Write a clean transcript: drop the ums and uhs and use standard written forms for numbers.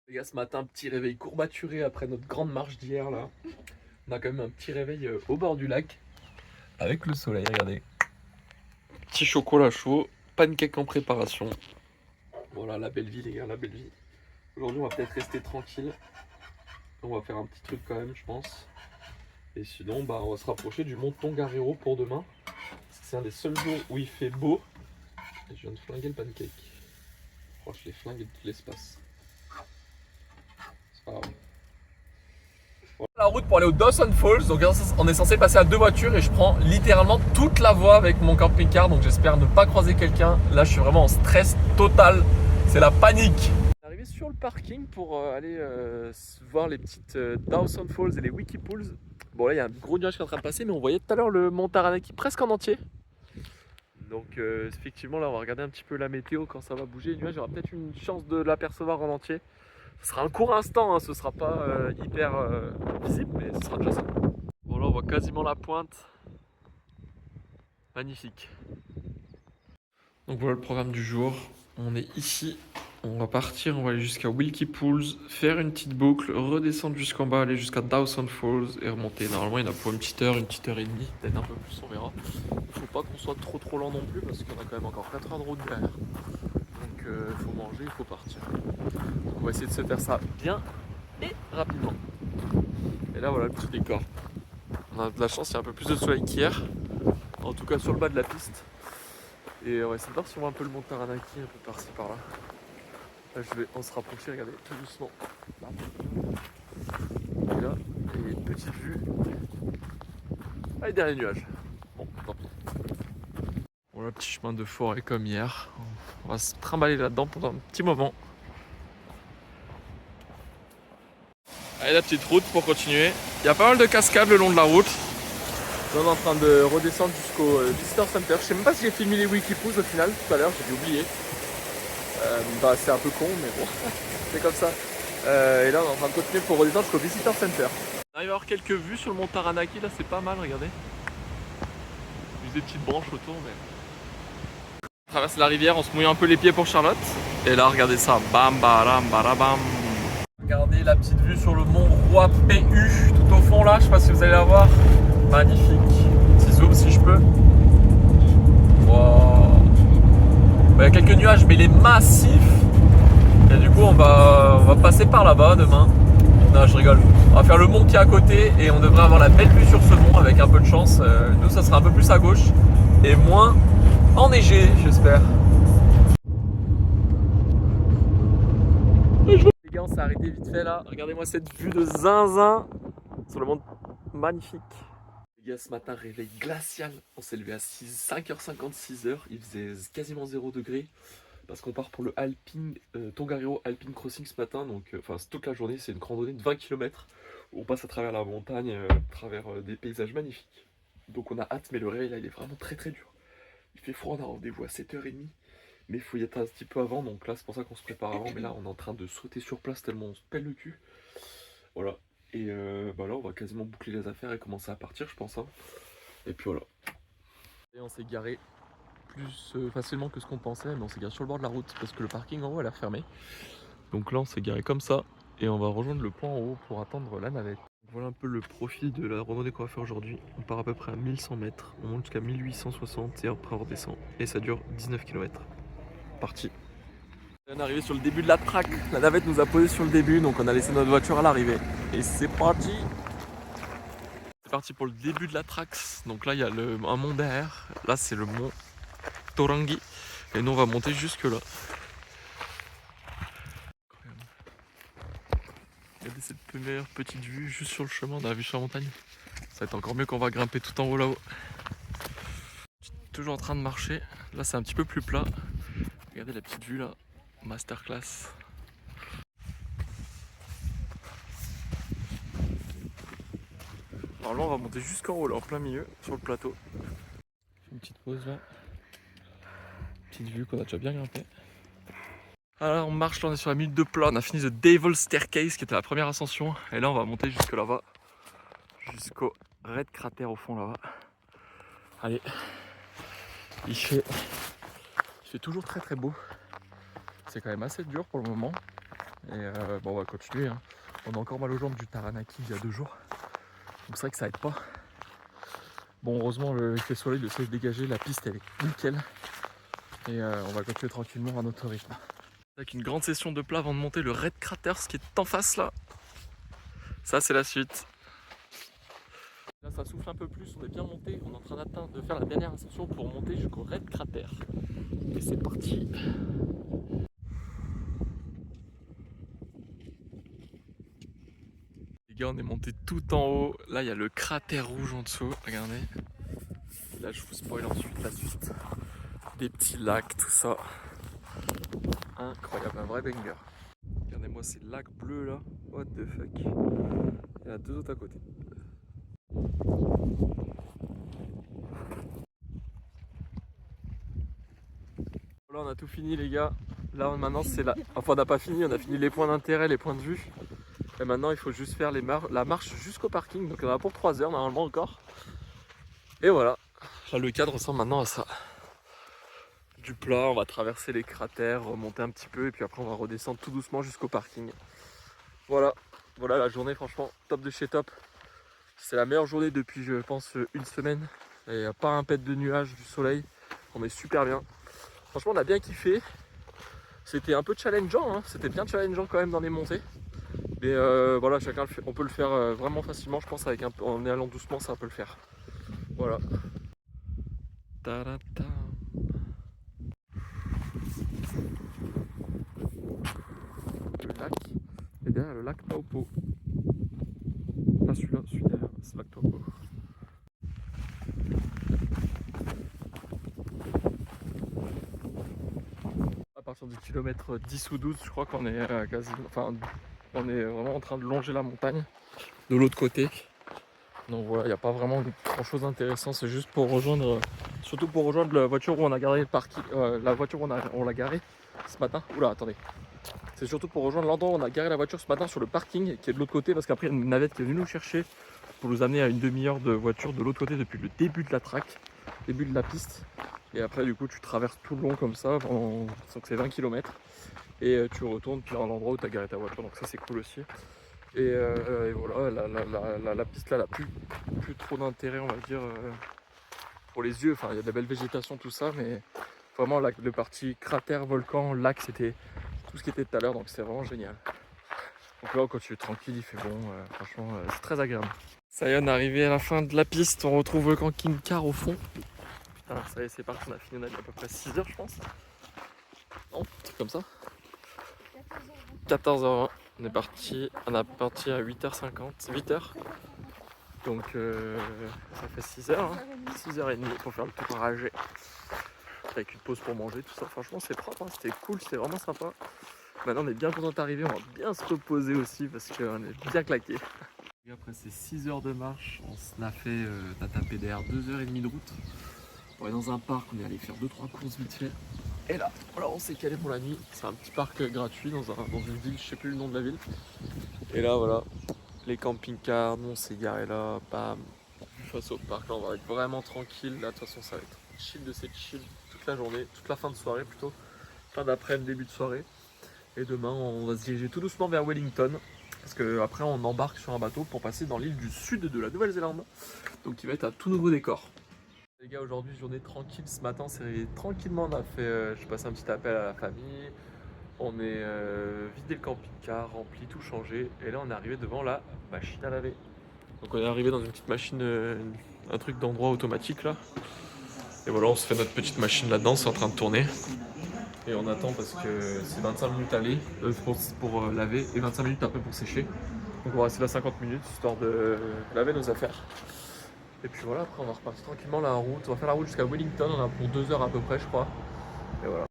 Les gars, ce matin, petit réveil courbaturé après notre grande marche d'hier là. On a quand même un petit réveil au bord du lac. Avec le soleil, regardez. Petit chocolat chaud, pancake en préparation. Voilà, la belle vie les gars, la belle vie. Aujourd'hui, on va peut-être rester tranquille. On va faire un petit truc quand même, je pense. Et sinon, bah, on va se rapprocher du mont Tongariro pour demain. Parce que c'est un des seuls jours où il fait beau. Et je viens de flinguer le pancake. Oh, je l'ai flingué de tout l'espace. C'est pas grave. La route pour aller au Dawson Falls, donc on est censé passer à deux voitures et je prends littéralement toute la voie avec mon camping-car, donc j'espère ne pas croiser quelqu'un. Là je suis vraiment en stress total, c'est la panique. On est arrivé sur le parking pour aller voir les petites Dawson Falls et les Wiki Pools. Bon là il y a un gros nuage qui est en train de passer, mais on voyait tout à l'heure le mont Taranaki presque en entier. Donc effectivement là on va regarder un petit peu la météo quand ça va bouger. Le nuage, il y aura peut-être une chance de l'apercevoir en entier. Ce sera un court instant, hein, ce sera pas hyper visible, mais ce sera déjà ça. Bon là on voit quasiment la pointe. Magnifique. Donc voilà le programme du jour. On est ici, on va partir, on va aller jusqu'à Wilkie Pools, faire une petite boucle, redescendre jusqu'en bas, aller jusqu'à Dawson Falls et remonter. Normalement il y en a pour une petite heure et demie, peut-être un peu plus, on verra. Il faut pas qu'on soit trop lent non plus parce qu'il y en a quand même encore 4 heures de route derrière. Donc il faut manger, il faut partir. Donc on va essayer de se faire ça bien et rapidement. Et là voilà le petit décor. On a de la chance, il y a un peu plus de soleil qu'hier. En tout cas sur le bas de la piste. Et on va essayer de voir si on voit un peu le mont Taranaki un peu par-ci par-là. Là on se rapprocher, regardez, tout doucement. Là. Et là, il y a une petite vue. Ah, et derrière les nuages. Bon, tant pis. Voilà, petit chemin de forêt comme hier. On va se trimballer là-dedans pendant un petit moment. Allez, la petite route pour continuer. Il y a pas mal de cascades le long de la route. Là, on est en train de redescendre jusqu'au Visitor Center. Je sais même pas si j'ai filmé les Wikipools au final tout à l'heure, j'ai oublié. Bah, c'est un peu con, mais bon, c'est comme ça. Et là, on est en train de continuer pour redescendre jusqu'au Visitor Center. On arrive à avoir quelques vues sur le mont Taranaki, là, c'est pas mal, regardez. Juste des petites branches autour, mais. On traverse la rivière, on se mouille un peu les pieds pour Charlotte. Et là, regardez ça, bam, baram, barabam. Regardez la petite vue sur le mont Roi PU, tout au fond là, je sais pas si vous allez la voir. Magnifique. Petit zoom si je peux. Wow. Il y a quelques nuages, mais il est massif. Et du coup, on va passer par là-bas demain. Non, je rigole. On va faire le mont qui est à côté et on devrait avoir la belle vue sur ce mont avec un peu de chance. Nous, ça sera un peu plus à gauche et moins enneigé, j'espère. Les gars, on s'est arrêté vite fait là. Regardez-moi cette vue de zinzin sur le mont. Magnifique. Les gars, ce matin, réveil glacial. On s'est levé à 5h50, 6h. Il faisait quasiment 0 degré. Parce qu'on part pour le Tongariro Alpine Crossing ce matin. Donc, enfin, toute la journée, c'est une randonnée de 20 km. On passe à travers la montagne, à travers des paysages magnifiques. Donc, on a hâte, mais le réveil là, il est vraiment très dur. Il fait froid, on a rendez-vous à 7h30. Mais il faut y être un petit peu avant. Donc là, c'est pour ça qu'on se prépare avant. Mais là, on est en train de sauter sur place tellement on se pèle le cul. Voilà. Et bah là, on va quasiment boucler les affaires et commencer à partir, je pense. Hein. Et puis voilà. Et on s'est garé plus facilement que ce qu'on pensait, mais on s'est garé sur le bord de la route parce que le parking en haut a l'air fermé. Donc là, on s'est garé comme ça et on va rejoindre le pont en haut pour attendre la navette. Voilà un peu le profil de la randonnée qu'on va faire aujourd'hui. On part à peu près à 1100 mètres, on monte jusqu'à 1860 et après on redescend. Et ça dure 19 km. Parti. On est arrivé sur le début de la track. La navette nous a posé sur le début, donc on a laissé notre voiture à l'arrivée. Et c'est parti. C'est parti pour le début de la track. Donc là, il y a un mont derrière. Là, c'est le mont Torangi. Et nous, on va monter jusque là. Regardez cette meilleure petite vue juste sur le chemin. On a la vue sur la montagne. Ça va être encore mieux quand on va grimper tout en haut là-haut. Toujours en train de marcher. Là, c'est un petit peu plus plat. Regardez la petite vue là. Masterclass. Alors là, on va monter jusqu'en haut, là, en plein milieu, sur le plateau. Une petite pause là. Petite vue qu'on a déjà bien grimpé. Alors on marche, là on est sur la minute de plat. On a fini The Devil's Staircase qui était la première ascension. Et là on va monter jusque là-bas. Jusqu'au Red Crater au fond là-bas. Allez. Il fait toujours très beau. C'est quand même assez dur pour le moment. Et bon, on va continuer. Hein. On a encore mal aux jambes du Taranaki il y a 2 jours. Donc c'est vrai que ça aide pas. Bon, heureusement, il fait soleil, le soleil est dégagé, la piste elle est nickel. Et on va continuer tranquillement à notre rythme. Avec une grande session de plat avant de monter le Red Craters qui est en face là. Ça, c'est la suite. Là, ça souffle un peu plus, on est bien monté. On est en train de faire la dernière ascension pour monter jusqu'au Red Crater. Et c'est parti. Les gars, on est monté tout en haut. Là, il y a le cratère rouge en dessous. Regardez. Et là, je vous spoil ensuite la suite. Des petits lacs, tout ça. Incroyable, un vrai banger. Regardez-moi ces lacs bleus là. What the fuck. Il y en a 2 autres à côté. Là, on a tout fini, les gars. Là, maintenant, c'est là. Enfin, on n'a pas fini. On a fini les points d'intérêt, les points de vue. Et maintenant, il faut juste faire la marche jusqu'au parking. Donc, on en a pour 3 heures normalement encore. Et voilà. Là, le cadre ressemble maintenant à ça. Du plat, on va traverser les cratères, remonter un petit peu. Et puis après, on va redescendre tout doucement jusqu'au parking. Voilà. Voilà la journée, franchement, top de chez top. C'est la meilleure journée depuis, je pense, 1 semaine. Il n'y a pas un pet de nuages, du soleil. On est super bien. Franchement, on a bien kiffé. C'était un peu challengeant, hein. C'était bien challengeant quand même dans les montées. Mais voilà, chacun le fait. On peut le faire vraiment facilement, je pense, en y allant doucement, ça peut le faire. Voilà. Ta-da-ta. Le lac. Et derrière le lac Taupo. Pas celui-là, celui derrière, c'est le lac Taupo. À partir du kilomètre 10 ou 12, je crois qu'on est quasi. Enfin, on est vraiment en train de longer la montagne de l'autre côté. Donc voilà, il n'y a pas vraiment grand chose d'intéressant, c'est juste pour rejoindre, surtout pour rejoindre la voiture où on a garé le parking, la voiture où on l'a garée ce matin. Oula, attendez. C'est surtout pour rejoindre l'endroit où on a garé la voiture ce matin sur le parking qui est de l'autre côté, parce qu'après il y a une navette qui est venue nous chercher pour nous amener à une demi-heure de voiture de l'autre côté depuis le début de la track, début de la piste. Et après du coup tu traverses tout le long comme ça, pendant, donc c'est 20 km. Et tu retournes à l'endroit où tu as garé ta voiture, donc ça c'est cool aussi. Et voilà, la piste là, elle a plus trop d'intérêt, on va dire, pour les yeux. Enfin, il y a de la belle végétation, tout ça, mais vraiment, le parti cratère, volcan, lac, c'était tout ce qui était tout à l'heure, donc c'est vraiment génial. Donc là, on continue tranquille, il fait bon, franchement, c'est très agréable. Ça y est, on est arrivé à la fin de la piste, on retrouve le camping-car au fond. Putain, ça y est, c'est parti, on a fini, on a mis à peu près 6 heures, je pense. Non, c'est comme ça. 14h20. On est parti à 8h50, 8h. Donc ça fait 6h, hein. 6h30 pour faire le tour ragé. Avec une pause pour manger, tout ça. Franchement, c'est propre, hein. C'était cool, c'était vraiment sympa. Maintenant, on est bien content d'arriver, on va bien se reposer aussi parce qu'on est bien claqué. Après ces 6 heures de marche, on se l'a fait, t'as tapé derrière 2h30 de route. On est dans un parc, on est allé faire 2-3 courses vite fait. Et là, voilà, on s'est calé pour la nuit. C'est un petit parc gratuit dans une ville, je sais plus le nom de la ville. Et là, voilà, les camping-cars, nous on s'est garé là, bam, face au parc. Là, on va être vraiment tranquille. Là, de toute façon, ça va être chill de cette chill toute la journée, toute la fin de soirée plutôt. Fin d'après-midi, début de soirée. Et demain, on va se diriger tout doucement vers Wellington. Parce qu'après, on embarque sur un bateau pour passer dans l'île du sud de la Nouvelle-Zélande. Donc, qui va être un tout nouveau décor. Les gars, aujourd'hui, journée tranquille. Ce matin, on s'est réveillé tranquillement. On a fait, j'ai passé un petit appel à la famille. On est vidé le camping-car, rempli, tout changé. Et là, on est arrivé devant la machine à laver. Donc, on est arrivé dans une petite machine, un truc d'endroit automatique là. Et voilà, on se fait notre petite machine là-dedans. C'est en train de tourner. Et on attend parce que c'est 25 minutes aller pour laver et 25 minutes après pour sécher. Donc, on va rester là 50 minutes histoire de laver nos affaires. Et puis voilà, après on va repartir tranquillement la route. On va faire la route jusqu'à Wellington, on a pour 2 heures à peu près je crois. Et voilà.